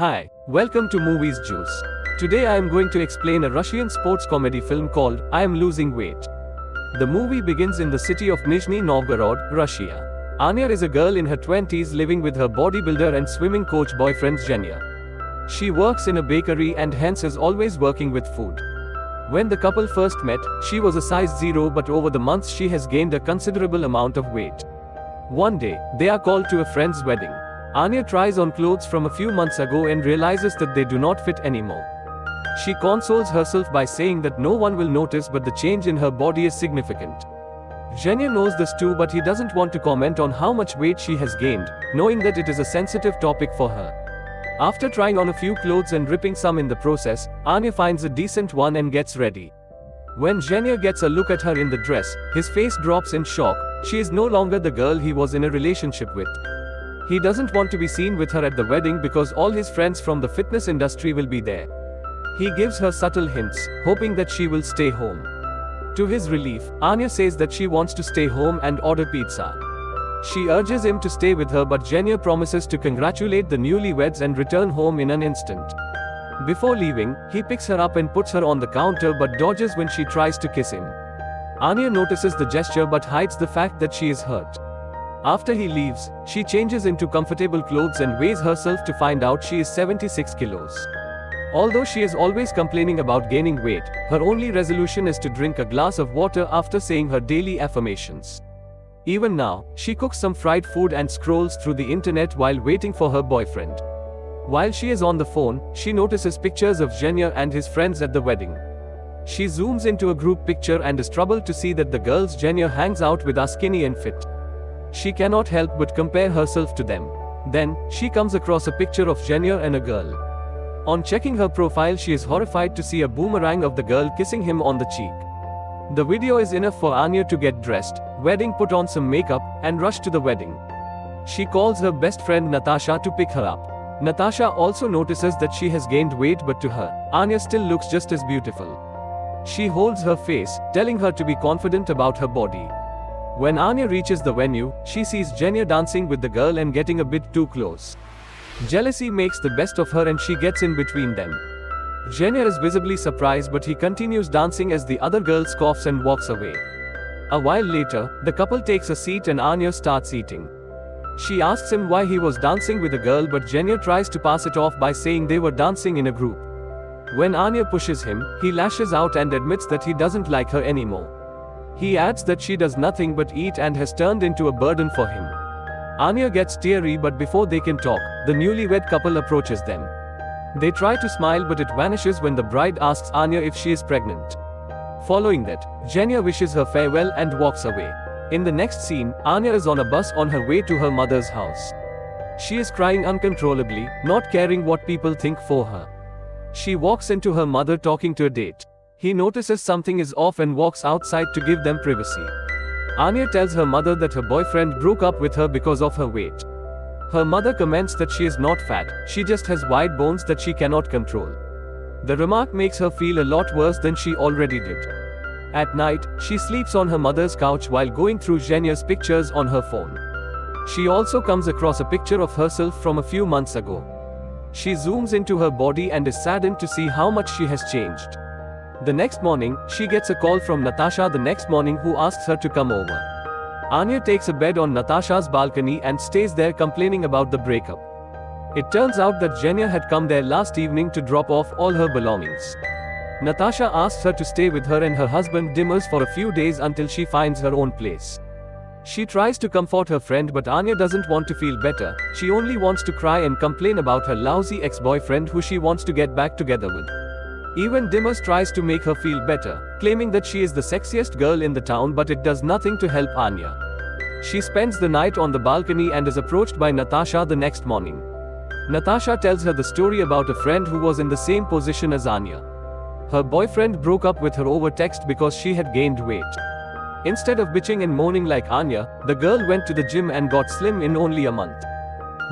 Hi, welcome to Movies Juice. Today I am going to explain a Russian sports comedy film called I Am Losing Weight. The movie begins in the city of Nizhny Novgorod, Russia. Anya is a girl in her 20s living with her bodybuilder and swimming coach boyfriend Zhenya. She works in a bakery and hence is always working with food. When the couple first met, she was a size 0, but over the months she has gained a considerable amount of weight. One day, they are called to a friend's wedding. Anya tries on clothes from a few months ago and realizes that they do not fit anymore. She consoles herself by saying that no one will notice, but the change in her body is significant. Zhenya knows this too, but he doesn't want to comment on how much weight she has gained, knowing that it is a sensitive topic for her. After trying on a few clothes and ripping some in the process, Anya finds a decent one and gets ready. When Zhenya gets a look at her in the dress, his face drops in shock. She is no longer the girl he was in a relationship with. He doesn't want to be seen with her at the wedding because all his friends from the fitness industry will be there. He gives her subtle hints, hoping that she will stay home. To his relief, Anya says that she wants to stay home and order pizza. She urges him to stay with her, but Zhenya promises to congratulate the newlyweds and return home in an instant. Before leaving, he picks her up and puts her on the counter but dodges when she tries to kiss him. Anya notices the gesture but hides the fact that she is hurt. After he leaves, she changes into comfortable clothes and weighs herself to find out she is 76 kilos. Although she is always complaining about gaining weight, her only resolution is to drink a glass of water after saying her daily affirmations. Even now, she cooks some fried food and scrolls through the internet while waiting for her boyfriend. While she is on the phone, she notices pictures of Zhenya and his friends at the wedding. She zooms into a group picture and is troubled to see that the girls Zhenya hangs out with are skinny and fit. She cannot help but compare herself to them. Then, she comes across a picture of Zhenya and a girl. On checking her profile, she is horrified to see a boomerang of the girl kissing him on the cheek. The video is enough for Anya to get dressed, put on some makeup, and rush to the wedding. She calls her best friend Natasha to pick her up. Natasha also notices that she has gained weight, but to her, Anya still looks just as beautiful. She holds her face, telling her to be confident about her body. When Anya reaches the venue, she sees Zhenya dancing with the girl and getting a bit too close. Jealousy makes the best of her and she gets in between them. Zhenya is visibly surprised, but he continues dancing as the other girl scoffs and walks away. A while later, the couple takes a seat and Anya starts eating. She asks him why he was dancing with a girl, but Zhenya tries to pass it off by saying they were dancing in a group. When Anya pushes him, he lashes out and admits that he doesn't like her anymore. He adds that she does nothing but eat and has turned into a burden for him. Anya gets teary, but before they can talk, the newlywed couple approaches them. They try to smile, but it vanishes when the bride asks Anya if she is pregnant. Following that, Zhenya wishes her farewell and walks away. In the next scene, Anya is on a bus on her way to her mother's house. She is crying uncontrollably, not caring what people think for her. She walks into her mother talking to a date. He notices something is off and walks outside to give them privacy. Anya tells her mother that her boyfriend broke up with her because of her weight. Her mother comments that she is not fat, she just has wide bones that she cannot control. The remark makes her feel a lot worse than she already did. At night, she sleeps on her mother's couch while going through Zhenya's pictures on her phone. She also comes across a picture of herself from a few months ago. She zooms into her body and is saddened to see how much she has changed. The next morning, she gets a call from Natasha who asks her to come over. Anya takes a bed on Natasha's balcony and stays there complaining about the breakup. It turns out that Zhenya had come there last evening to drop off all her belongings. Natasha asks her to stay with her and her husband Dimas for a few days until she finds her own place. She tries to comfort her friend, but Anya doesn't want to feel better. She only wants to cry and complain about her lousy ex-boyfriend who she wants to get back together with. Even Dimas tries to make her feel better, claiming that she is the sexiest girl in the town, but it does nothing to help Anya. She spends the night on the balcony and is approached by Natasha the next morning. Natasha tells her the story about a friend who was in the same position as Anya. Her boyfriend broke up with her over text because she had gained weight. Instead of bitching and moaning like Anya, the girl went to the gym and got slim in only a month.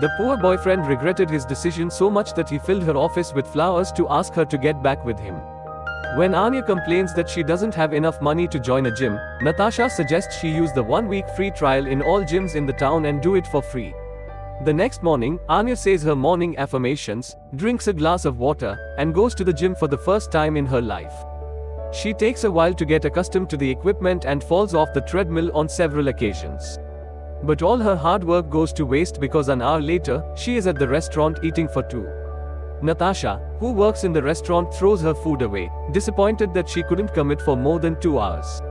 The poor boyfriend regretted his decision so much that he filled her office with flowers to ask her to get back with him. When Anya complains that she doesn't have enough money to join a gym, Natasha suggests she use the 1-week free trial in all gyms in the town and do it for free. The next morning, Anya says her morning affirmations, drinks a glass of water, and goes to the gym for the first time in her life. She takes a while to get accustomed to the equipment and falls off the treadmill on several occasions. But all her hard work goes to waste because an hour later, she is at the restaurant eating for two. Natasha, who works in the restaurant, throws her food away, disappointed that she couldn't commit for more than 2 hours.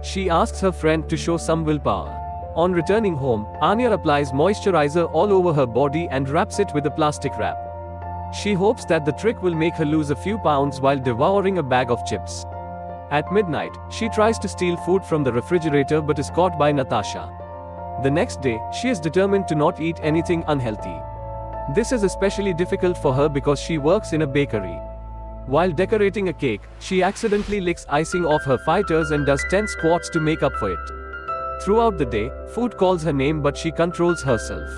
She asks her friend to show some willpower. On returning home, Anya applies moisturizer all over her body and wraps it with a plastic wrap. She hopes that the trick will make her lose a few pounds while devouring a bag of chips. At midnight, she tries to steal food from the refrigerator but is caught by Natasha. The next day, she is determined to not eat anything unhealthy. This is especially difficult for her because she works in a bakery. While decorating a cake, she accidentally licks icing off her fighters and does 10 squats to make up for it. Throughout the day, food calls her name but she controls herself.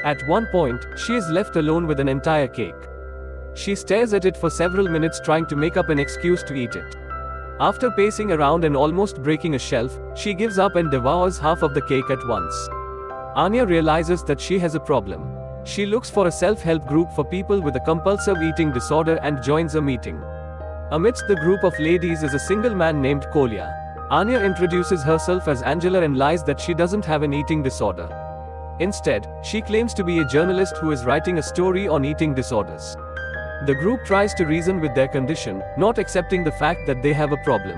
At one point, she is left alone with an entire cake. She stares at it for several minutes trying to make up an excuse to eat it. After pacing around and almost breaking a shelf, she gives up and devours half of the cake at once. Anya realizes that she has a problem. She looks for a self-help group for people with a compulsive eating disorder and joins a meeting. Amidst the group of ladies is a single man named Kolya. Anya introduces herself as Angela and lies that she doesn't have an eating disorder. Instead, she claims to be a journalist who is writing a story on eating disorders. The group tries to reason with their condition, not accepting the fact that they have a problem.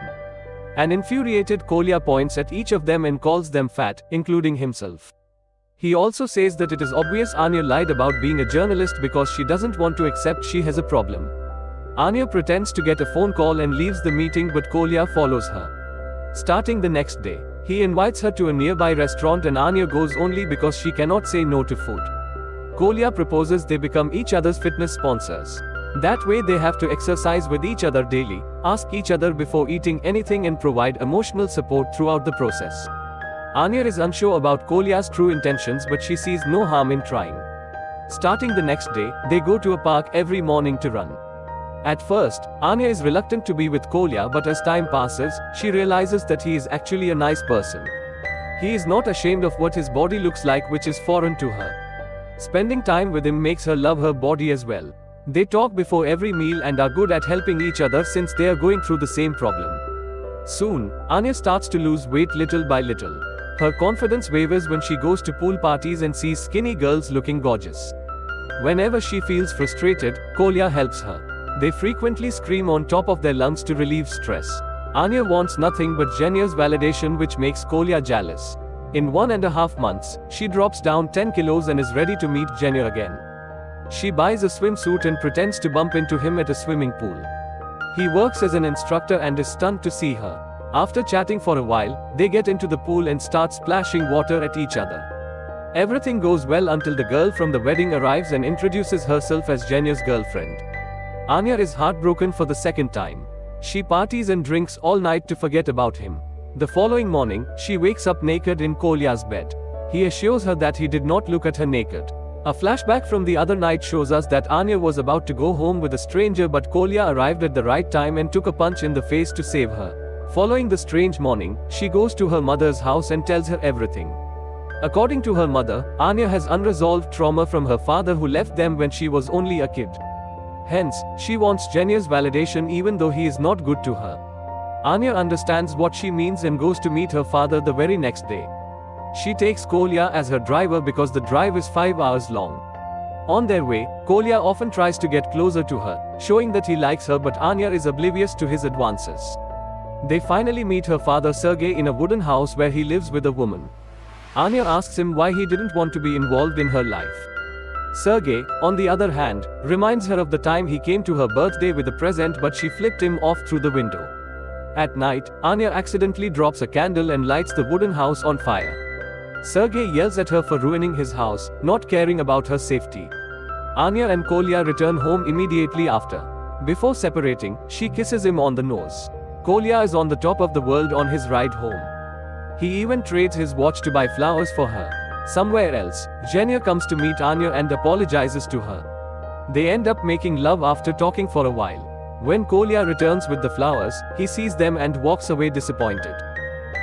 An infuriated Kolya points at each of them and calls them fat, including himself. He also says that it is obvious Anya lied about being a journalist because she doesn't want to accept she has a problem. Anya pretends to get a phone call and leaves the meeting but Kolya follows her. Starting the next day, he invites her to a nearby restaurant and Anya goes only because she cannot say no to food. Kolya proposes they become each other's fitness sponsors. That way they have to exercise with each other daily, ask each other before eating anything and provide emotional support throughout the process. Anya is unsure about Kolya's true intentions but she sees no harm in trying. Starting the next day, they go to a park every morning to run. At first, Anya is reluctant to be with Kolya but as time passes, she realizes that he is actually a nice person. He is not ashamed of what his body looks like, which is foreign to her. Spending time with him makes her love her body as well. They talk before every meal and are good at helping each other since they are going through the same problem. Soon, Anya starts to lose weight little by little. Her confidence wavers when she goes to pool parties and sees skinny girls looking gorgeous. Whenever she feels frustrated, Kolya helps her. They frequently scream on top of their lungs to relieve stress. Anya wants nothing but Jenya's validation, which makes Kolya jealous. In 1.5 months, she drops down 10 kilos and is ready to meet Jenya again. She buys a swimsuit and pretends to bump into him at a swimming pool. He works as an instructor and is stunned to see her. After chatting for a while, they get into the pool and start splashing water at each other. Everything goes well until the girl from the wedding arrives and introduces herself as Jenya's girlfriend. Anya is heartbroken for the second time. She parties and drinks all night to forget about him. The following morning, she wakes up naked in Kolya's bed. He assures her that he did not look at her naked. A flashback from the other night shows us that Anya was about to go home with a stranger but Kolya arrived at the right time and took a punch in the face to save her. Following the strange morning, she goes to her mother's house and tells her everything. According to her mother, Anya has unresolved trauma from her father who left them when she was only a kid. Hence, she wants Jenya's validation even though he is not good to her. Anya understands what she means and goes to meet her father the very next day. She takes Kolya as her driver because the drive is 5 hours long. On their way, Kolya often tries to get closer to her, showing that he likes her but Anya is oblivious to his advances. They finally meet her father Sergey in a wooden house where he lives with a woman. Anya asks him why he didn't want to be involved in her life. Sergey, on the other hand, reminds her of the time he came to her birthday with a present but she flipped him off through the window. At night, Anya accidentally drops a candle and lights the wooden house on fire. Sergey yells at her for ruining his house, not caring about her safety. Anya and Kolya return home immediately after. Before separating, she kisses him on the nose. Kolya is on the top of the world on his ride home. He even trades his watch to buy flowers for her. Somewhere else, Jenya comes to meet Anya and apologizes to her. They end up making love after talking for a while. When Kolya returns with the flowers, he sees them and walks away disappointed.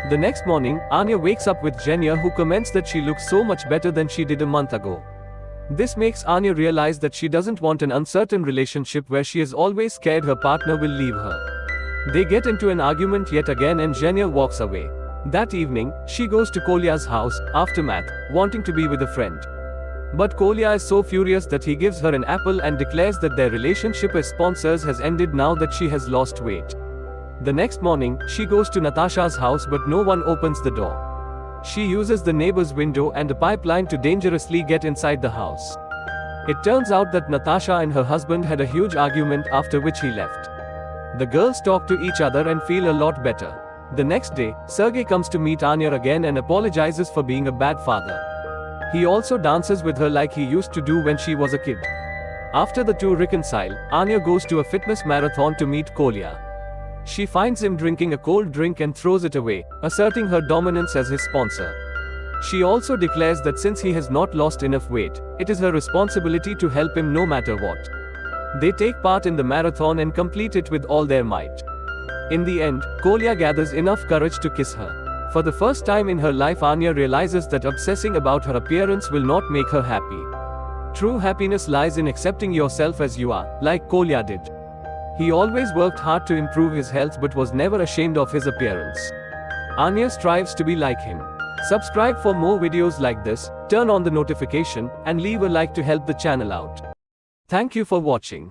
The next morning, Anya wakes up with Jenya who comments that she looks so much better than she did a month ago. This makes Anya realize that she doesn't want an uncertain relationship where she is always scared her partner will leave her. They get into an argument yet again and Zhenya walks away. That evening, she goes to Kolya's house, after math, wanting to be with a friend. But Kolya is so furious that he gives her an apple and declares that their relationship as sponsors has ended now that she has lost weight. The next morning, she goes to Natasha's house but no one opens the door. She uses the neighbor's window and a pipeline to dangerously get inside the house. It turns out that Natasha and her husband had a huge argument after which he left. The girls talk to each other and feel a lot better. The next day, Sergey comes to meet Anya again and apologizes for being a bad father. He also dances with her like he used to do when she was a kid. After the two reconcile, Anya goes to a fitness marathon to meet Kolya. She finds him drinking a cold drink and throws it away, asserting her dominance as his sponsor. She also declares that since he has not lost enough weight, it is her responsibility to help him no matter what. They take part in the marathon and complete it with all their might. In the end, Kolya gathers enough courage to kiss her. For the first time in her life, Anya realizes that obsessing about her appearance will not make her happy. True happiness lies in accepting yourself as you are, like Kolya did. He always worked hard to improve his health but was never ashamed of his appearance. Anya strives to be like him. Subscribe for more videos like this, turn on the notification, and leave a like to help the channel out. Thank you for watching.